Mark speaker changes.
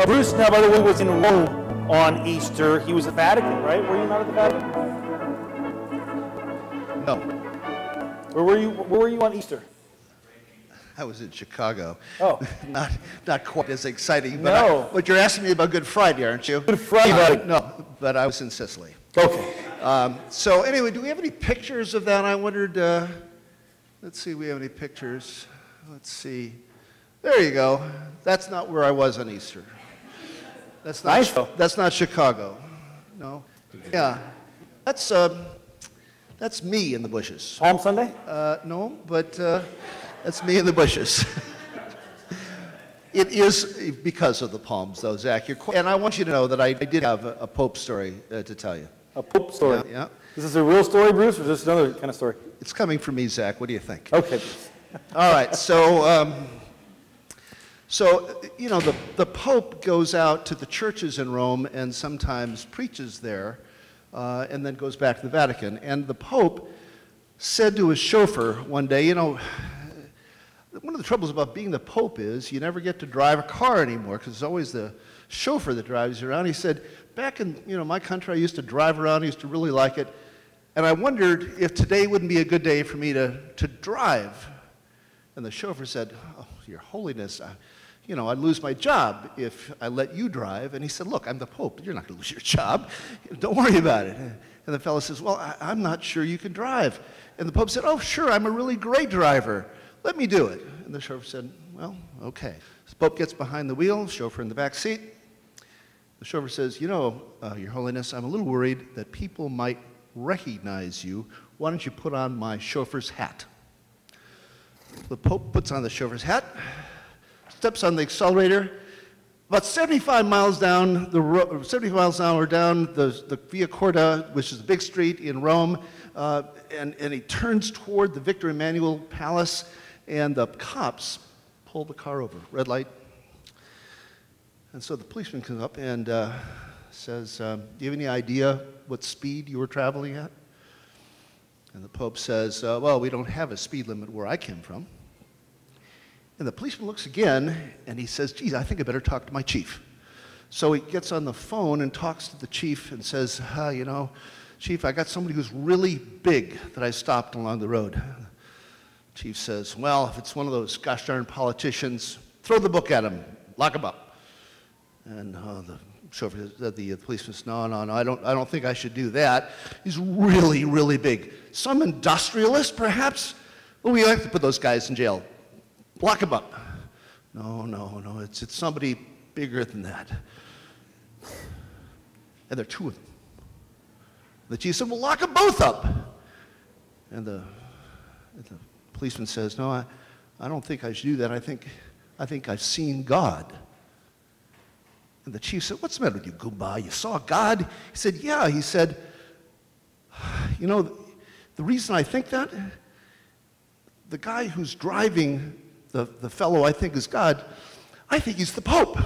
Speaker 1: Bruce, now, by the way, was in Rome on Easter. He was at the Vatican, right? Were you not at the Vatican?
Speaker 2: No.
Speaker 1: Where were you on Easter?
Speaker 2: I was in Chicago.
Speaker 1: Oh.
Speaker 2: Not quite as exciting, but,
Speaker 1: No.
Speaker 2: but you're asking me about Good Friday, aren't you?
Speaker 1: Good Friday.
Speaker 2: No, but I was in Sicily.
Speaker 1: Okay.
Speaker 2: So anyway, do we have any pictures of that? I wondered, let's see, we have any pictures. Let's see. There you go. That's not where I was on Easter. That's not,
Speaker 1: Nice, though.
Speaker 2: That's not Chicago. No. Yeah. That's me in the bushes.
Speaker 1: Palm Sunday?
Speaker 2: No, but that's me in the bushes. It is because of the palms, though, Zach. And I want you to know that I did have a Pope story to tell you.
Speaker 1: A Pope story?
Speaker 2: Yeah.
Speaker 1: Is this a real story, Bruce, or is this another kind of story?
Speaker 2: It's coming from me, Zach. What do you think?
Speaker 1: Okay.
Speaker 2: All right. So you know, the Pope goes out to the churches in Rome and sometimes preaches there, and then goes back to the Vatican. And the Pope said to his chauffeur one day, you know, one of the troubles about being the Pope is you never get to drive a car anymore because it's always the chauffeur that drives you around. He said, back in my country, I used to drive around. I used to really like it. And I wondered if today wouldn't be a good day for me to drive. And the chauffeur said, oh, Your Holiness, I'd lose my job if I let you drive. And he said, look, I'm the Pope. You're not going to lose your job. Don't worry about it. And the fellow says, well, I'm not sure you can drive. And the Pope said, oh, sure, I'm a really great driver. Let me do it. And the chauffeur said, well, okay. So the Pope gets behind the wheel, chauffeur in the back seat. The chauffeur says, Your Holiness, I'm a little worried that people might recognize you. Why don't you put on my chauffeur's hat? The Pope puts on the chauffeur's hat, steps on the accelerator. About 75 miles down the road, 75 miles an hour down the Via Corta, which is a big street in Rome, and he turns toward the Victor Emmanuel Palace, and the cops pull the car over, red light. And so the policeman comes up and says, do you have any idea what speed you were traveling at? And the Pope says, well, we don't have a speed limit where I came from. And the policeman looks again, and he says, geez, I think I better talk to my chief. So he gets on the phone and talks to the chief and says, Chief, I got somebody who's really big that I stopped along the road. Chief says, well, if it's one of those gosh darn politicians, throw the book at him, lock him up. And the chauffeur, the policeman says, no, I don't think I should do that. He's really, really big. Some industrialist, perhaps? Well, we like to put those guys in jail. Lock him up. No, it's somebody bigger than that. And there are two of them. The chief said, well, lock them both up. And the policeman says, no, I don't think I should do that. I think I've seen God. And the chief said, what's the matter with you, Goomba? You saw God? He said, yeah. He said, the reason I think that, the guy who's driving the fellow I think is God, I think he's the Pope.